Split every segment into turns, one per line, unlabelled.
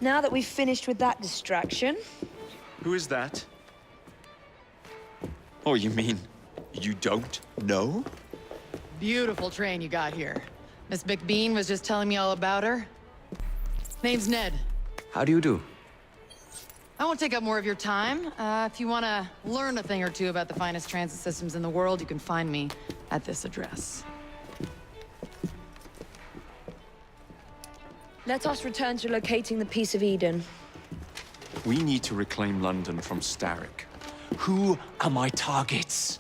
Now that we've finished with that distraction...
Who is that? Oh, you mean you don't know?
Beautiful train you got here. Miss McBean was just telling me all about her. Name's Ned.
How do you do?
I won't take up more of your time. If you want to learn a thing or two about the finest transit systems in the world, you can find me at this address.
Let us return to locating the Piece of Eden.
We need to reclaim London from Starrick. Who are my targets?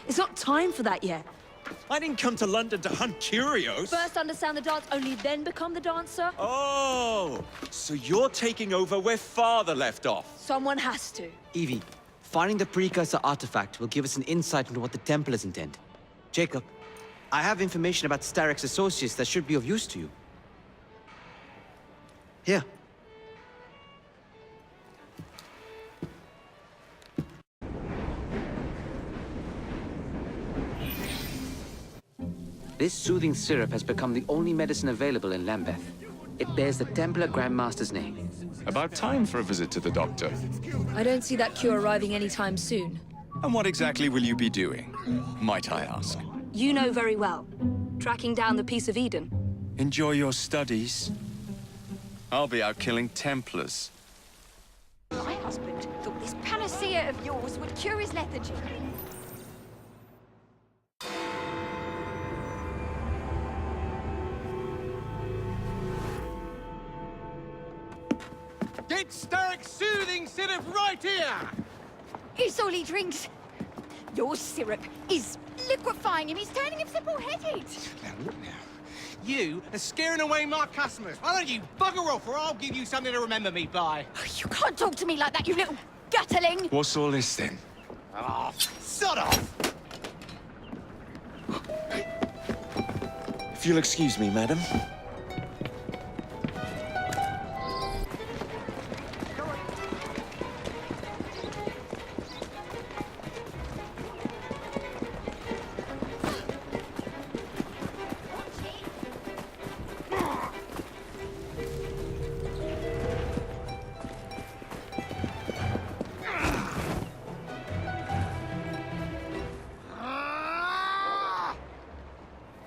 It's not time for that yet.
I didn't come to London to hunt curios.
First understand the dance, only then become the dancer?
Oh, so you're taking over where Father left off.
Someone has to.
Evie, finding the precursor artifact will give us an insight into what the Templars intend. Jacob, I have information about Starrick's associates that should be of use to you. Here. This soothing syrup has become the only medicine available in Lambeth. It bears the Templar Grandmaster's name.
About time for a visit to the doctor.
I don't see that cure arriving anytime soon.
And what exactly will you be doing, might I ask?
You know very well. Tracking down the Piece of Eden.
Enjoy your studies. I'll be out killing Templars.
My husband thought this panacea of yours would cure his lethargy.
Get Starrick's soothing syrup right here!
It's all he drinks. Your syrup is liquefying him. He's turning him simple-headed.
Now, you are scaring away my customers. Why don't you bugger off, or I'll give you something to remember me by.
Oh, you can't talk to me like that, you little gutterling.
What's all this then?
Oh, sod off!
If you'll excuse me, madam.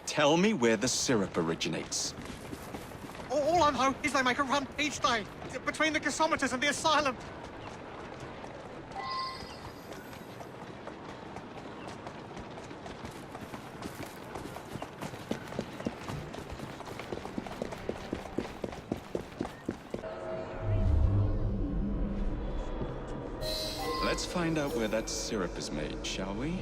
Tell me where the syrup originates.
All I know is they make a run each day between the gasometers and the asylum.
Let's find out where that syrup is made, shall we?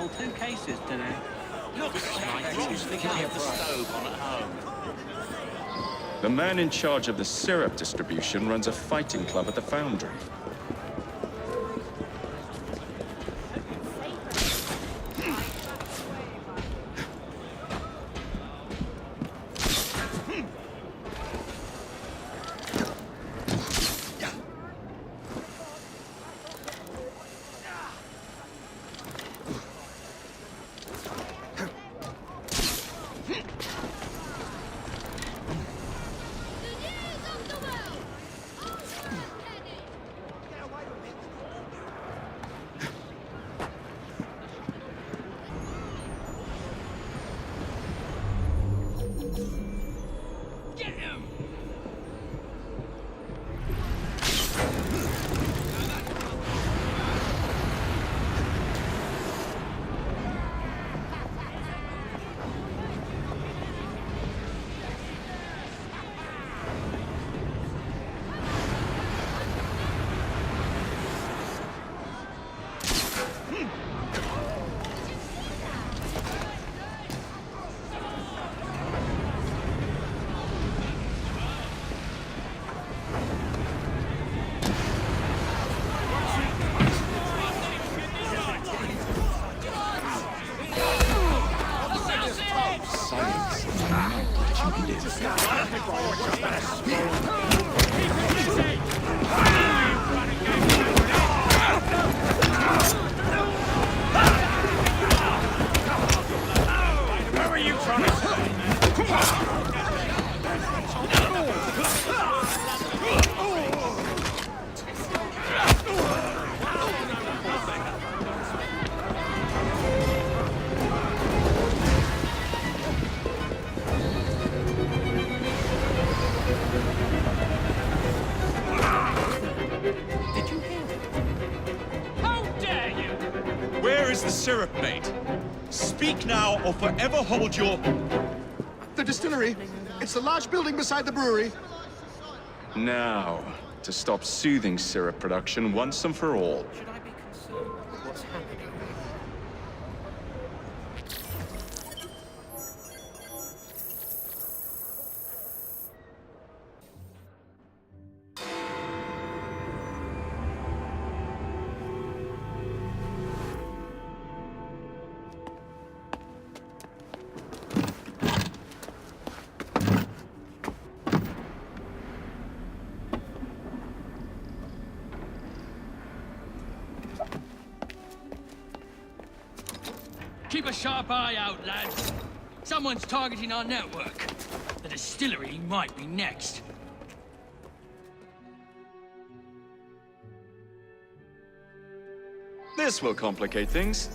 sold 2 cases today. Looks like you used to get the stove on at home.
The man in charge of the syrup distribution runs a fighting club at the foundry.
Where is the syrup, mate? Speak now or forever hold your...
The distillery. It's the large building beside the brewery.
Now, to stop soothing syrup production once and for all.
Should I be concerned with what's happening?
Keep a sharp eye out, lads. Someone's targeting our network. The distillery might be next.
This will complicate things.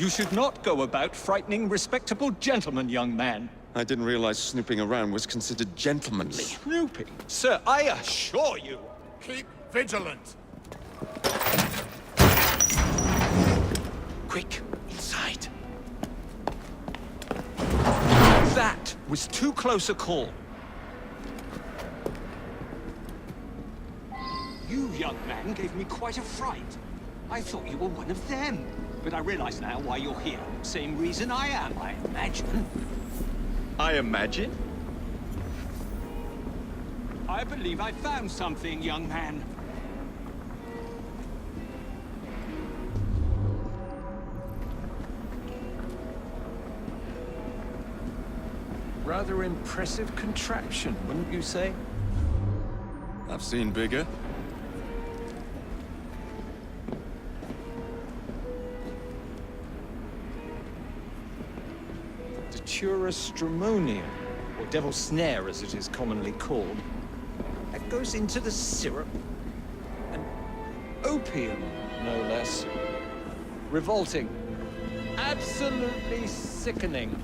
You should not go about frightening respectable gentlemen, young man.
I didn't realize snooping around was considered gentlemanly.
Snooping? Sir, I assure you.
Keep vigilant.
Quick, inside. That was too close a call.
You, young man, gave me quite a fright. I thought you were one of them. But I realize now why you're here. Same reason I am, I imagine.
I imagine?
I believe I found something, young man.
Rather impressive contraption, wouldn't you say?
I've seen bigger.
Datura stramonium, or devil's snare as it is commonly called. That goes into the syrup. And opium, no less. Revolting. Absolutely sickening.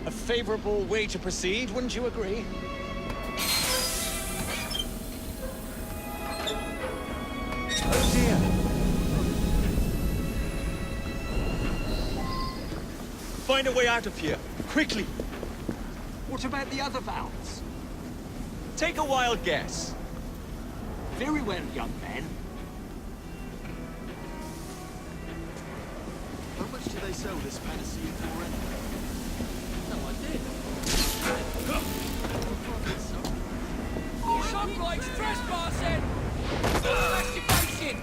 A favorable way to proceed, wouldn't you agree? Oh dear. Find a way out of here, quickly.
What about the other valves?
Take a wild guess.
Very well, young man.
How much do they sell this fantasy for?
Some likes trespassing! Masturbation!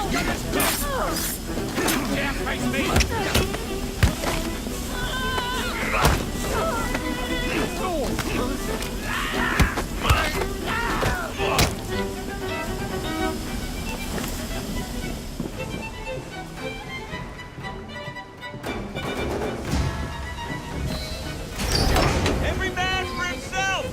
Yeah, face me!
Every man for himself!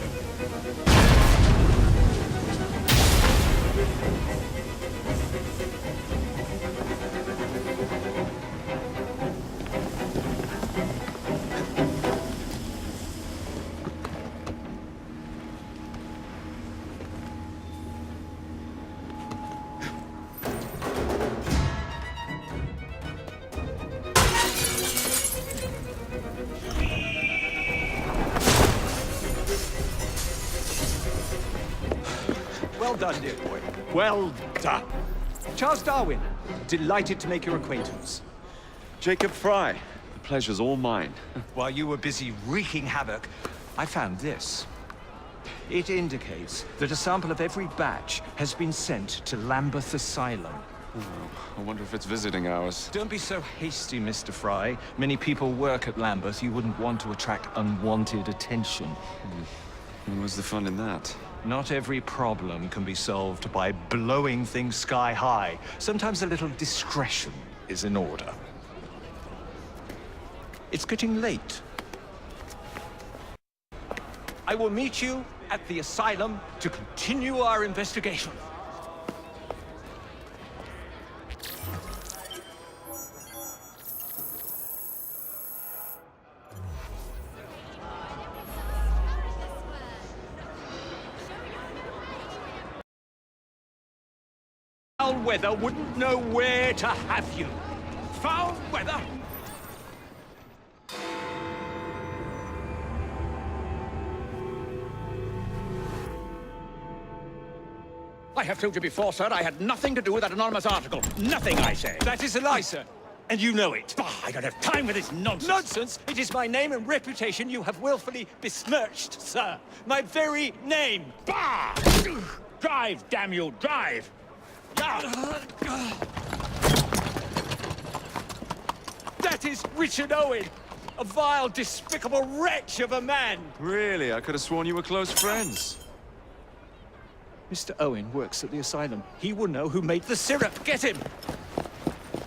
Well done, dear boy. Well done. Charles Darwin, delighted to make your acquaintance.
Jacob Fry, the pleasure's all mine.
While you were busy wreaking havoc, I found this. It indicates that a sample of every batch has been sent to Lambeth Asylum.
I wonder if it's visiting hours.
Don't be so hasty, Mr. Fry. Many people work at Lambeth. You wouldn't want to attract unwanted attention.
And what's the fun in that?
Not every problem can be solved by blowing things sky high. Sometimes a little discretion is in order. It's getting late. I will meet you at the asylum to continue our investigation. Foul weather wouldn't know where to have you. Foul weather?
I have told you before, sir, I had nothing to do with that anonymous article. Nothing, I say.
That is a lie, sir. And you know it.
Bah, I don't have time for this nonsense.
Nonsense! It is my name and reputation you have willfully besmirched, sir. My very name.
Bah! Drive, damn you, drive!
That is Richard Owen, a vile, despicable wretch of a man.
Really? I could have sworn you were close friends.
Mr. Owen works at the asylum. He will know who made the syrup. Get him!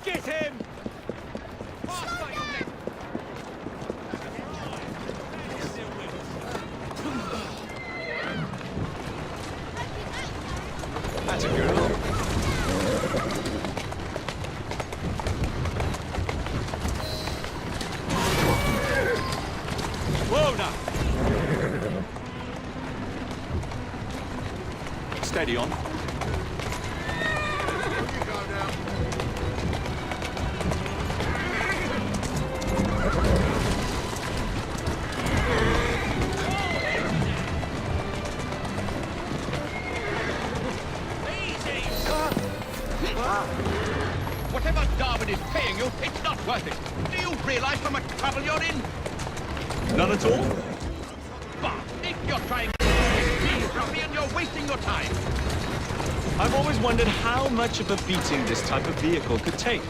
Get him!
That's a girl.
Whoa now! Steady on.
Whatever Darwin is paying you, it's not worth it. Do you realize how much trouble you're in?
None at all?
Bah! If you're trying to steal from me and you're wasting your time.
I've always wondered how much of a beating this type of vehicle could take.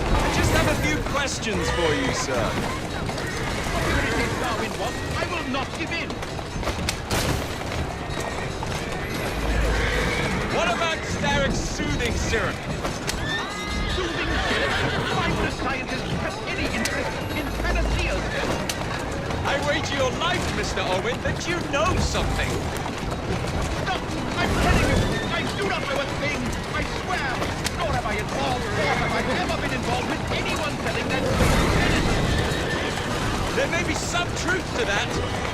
I just have a few questions for you, sir.
Whatever it is Darwin wants, I will not give in.
What about Starrick's soothing syrup?
Soothing syrup? Why would a scientist have any interest in panaceas?
I wager your life, Mr. Owen, that you know something.
Stop! I'm telling you, I do not know a thing. I swear. Nor have I involved, nor have I ever been involved with anyone selling that medicine.
There may be some truth to that,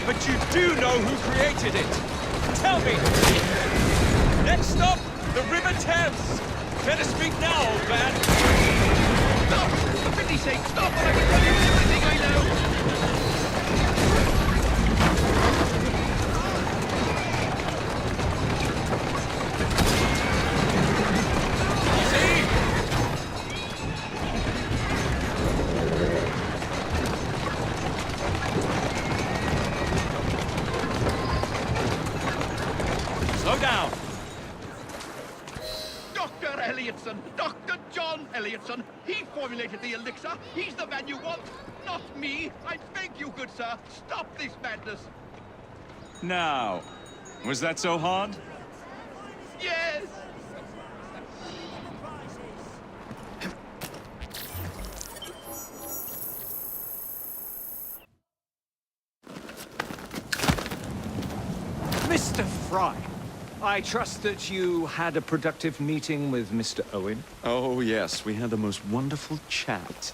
but you do know who created it. Tell me. Next stop, the River Thames. Better speak now, old man.
Stop! For pity's sake, stop, or I can tell you everything I know. formulated the elixir. He's the man you want, not me. I beg you, good sir, stop this madness.
Now, was that so hard?
Yes!
Mr. Fry, I trust that you had a productive meeting with Mr. Owen.
Oh, yes, we had the most wonderful chat.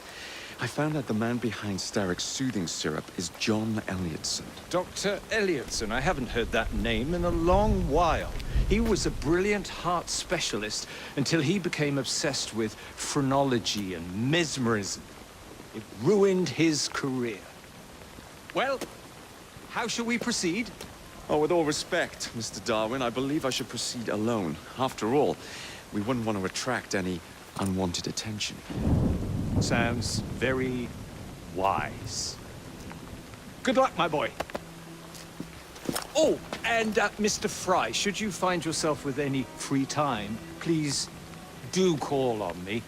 I found out the man behind Starrick's soothing syrup is John Elliotson.
Dr. Elliotson, I haven't heard that name in a long while. He was a brilliant heart specialist until he became obsessed with phrenology and mesmerism. It ruined his career. Well, how shall we proceed?
Oh, with all respect, Mr. Darwin, I believe I should proceed alone. After all, we wouldn't want to attract any unwanted attention.
Sounds very wise. Good luck, my boy. Oh, and Mr. Fry, should you find yourself with any free time, please do call on me.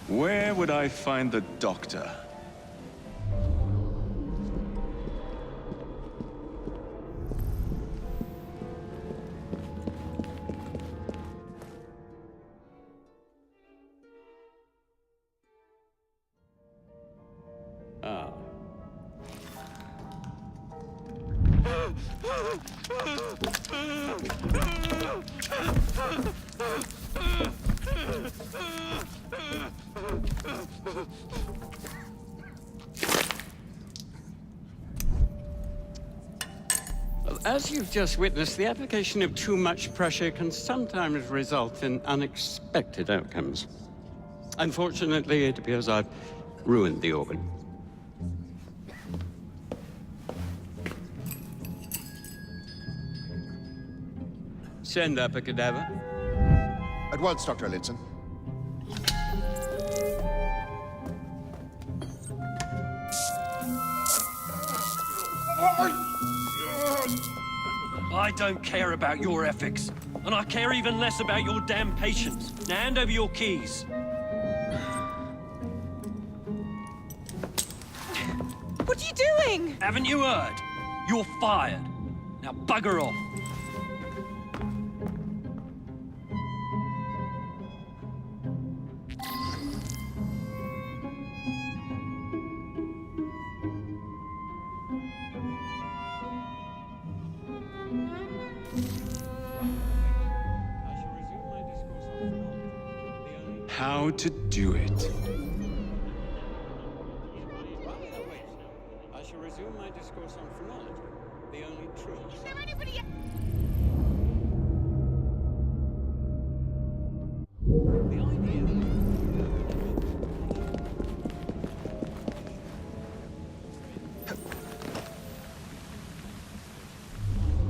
Where would I find the doctor? Ah.
As you've just witnessed, the application of too much pressure can sometimes result in unexpected outcomes. Unfortunately, it appears I've ruined the organ. Send up a cadaver.
At once, Dr. Elliotson.
I don't care about your ethics, and I care even less about your damn patience. Now hand over your keys.
What are you doing?
Haven't you heard? You're fired. Now bugger off.
How to do it.
I shall resume my discourse on phrenology, the only truth.
Is there anybody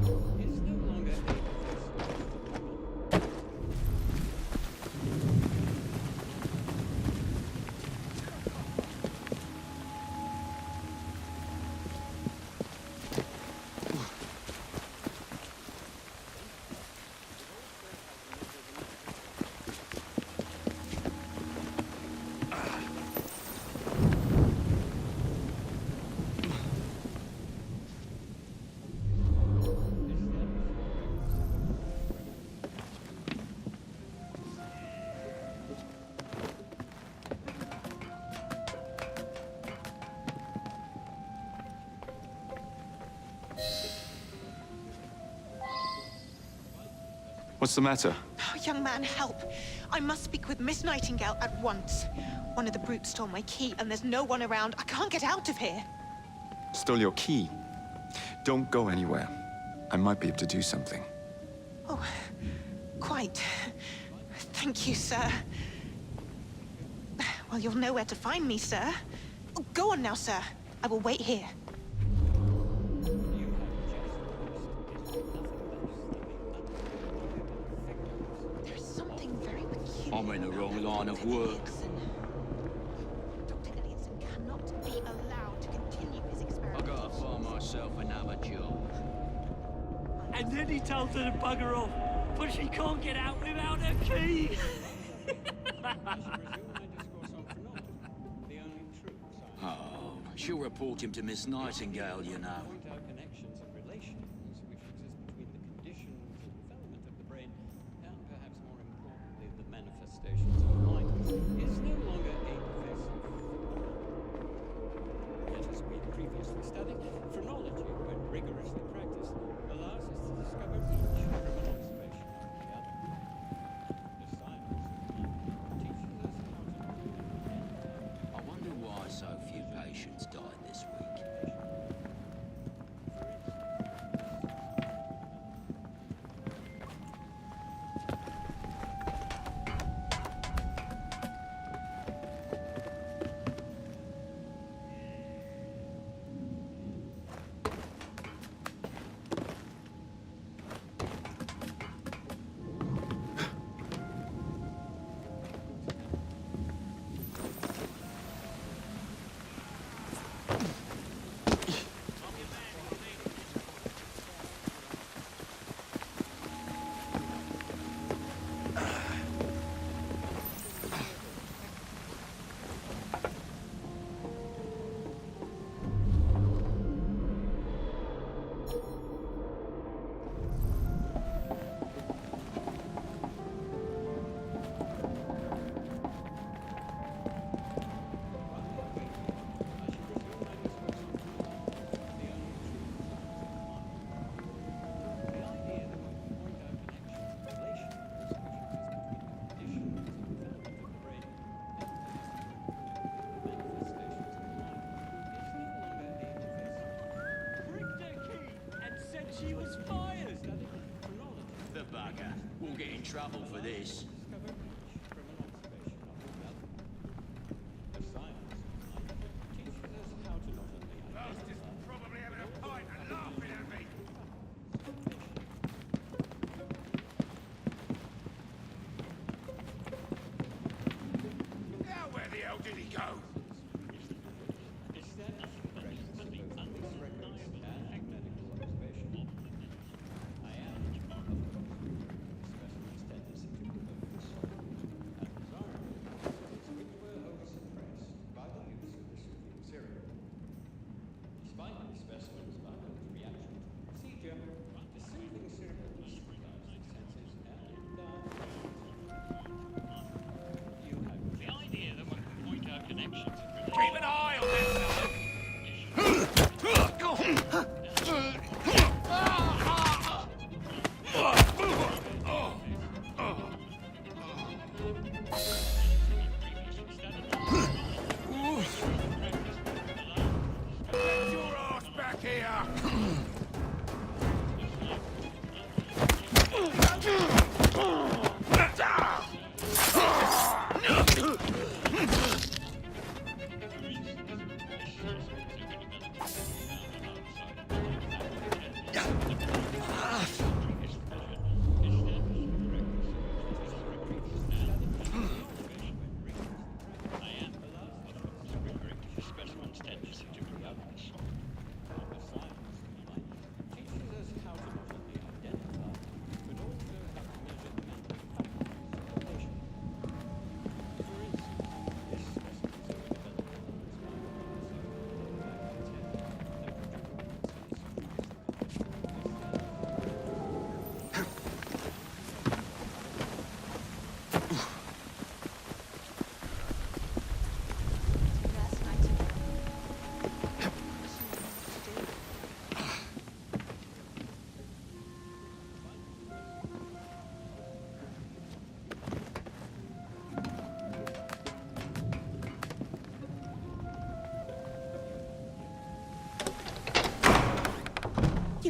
The idea is no longer
What's the matter?
Oh, young man, help. I must speak with Miss Nightingale at once. One of the brutes stole my key, and there's no one around. I can't get out of here.
Stole your key. Don't go anywhere. I might be able to do something.
Oh, quite. Thank you, sir. Well, you'll know where to find me, sir. Oh, go on now, sir. I will wait here. There's something very peculiar.
I'm in the wrong line of work.
Dr. Elliotson cannot be allowed to continue his experiments.
I gotta find myself another job.
And then he told her to bugger off, but she can't get out without her key.
Oh, she'll report him to Miss Nightingale, you know.
Connections and relations which exist between the conditions and development of the brain, and perhaps more importantly, the manifestations of mind, is no longer a defensive. Yet, as we previously studied, phrenology, when rigorously practiced, allows us to discover each from an observation of the other. The science of mind teaches us how to know.
I wonder why so few patients died this week.
She was fired!
The bugger. We'll get in trouble for this. Probably having a pint and laughing at me. Now where the hell did he go? Keep an eye on that Get your ass back here!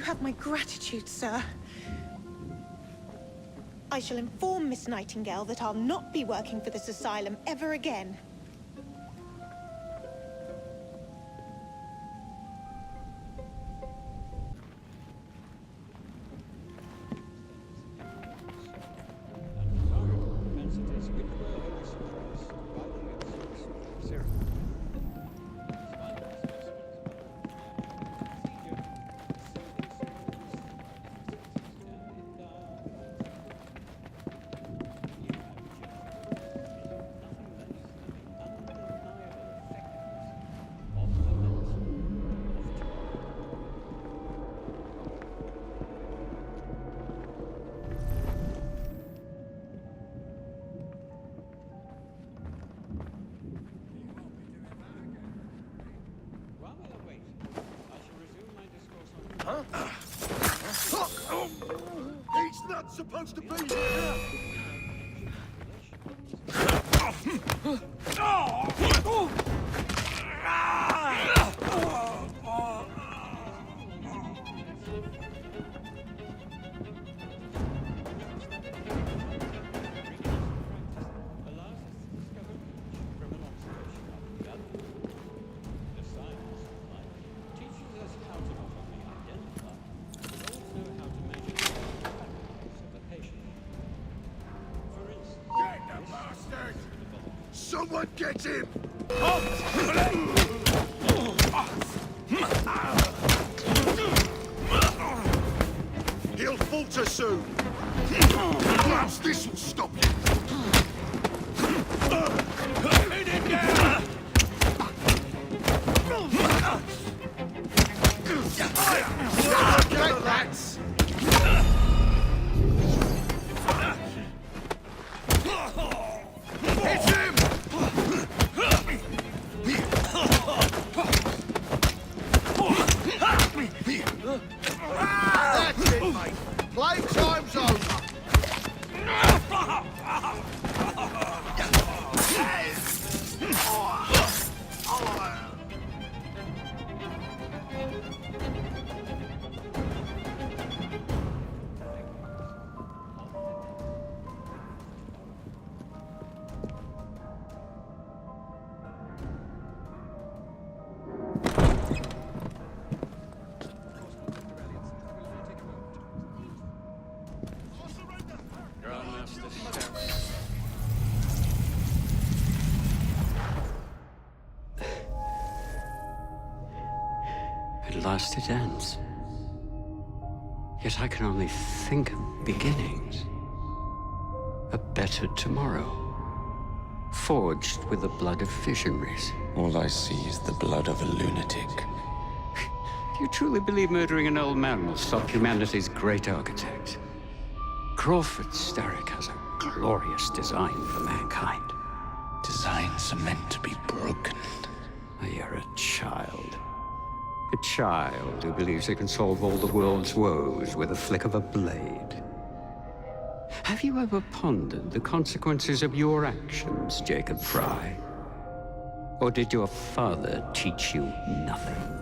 You have my gratitude, sir. I shall inform Miss Nightingale that I'll not be working for this asylum ever again.
He's not supposed to be here! Someone get him! He'll falter soon. Perhaps this will stop him. Pin him down! Get rats! Hit him! That's it, mate. Playtime's over.
At last it ends. Yet I can only think of beginnings. A better tomorrow, forged with the blood of visionaries.
All I see is the blood of a lunatic.
Do you truly believe murdering an old man will stop humanity's great architect? Crawford Starrick has a glorious design for mankind.
Designs are meant to be broken.
You're a child. A child who believes it can solve all the world's woes with a flick of a blade. Have you ever pondered the consequences of your actions, Jacob Fry? Or did your father teach you nothing?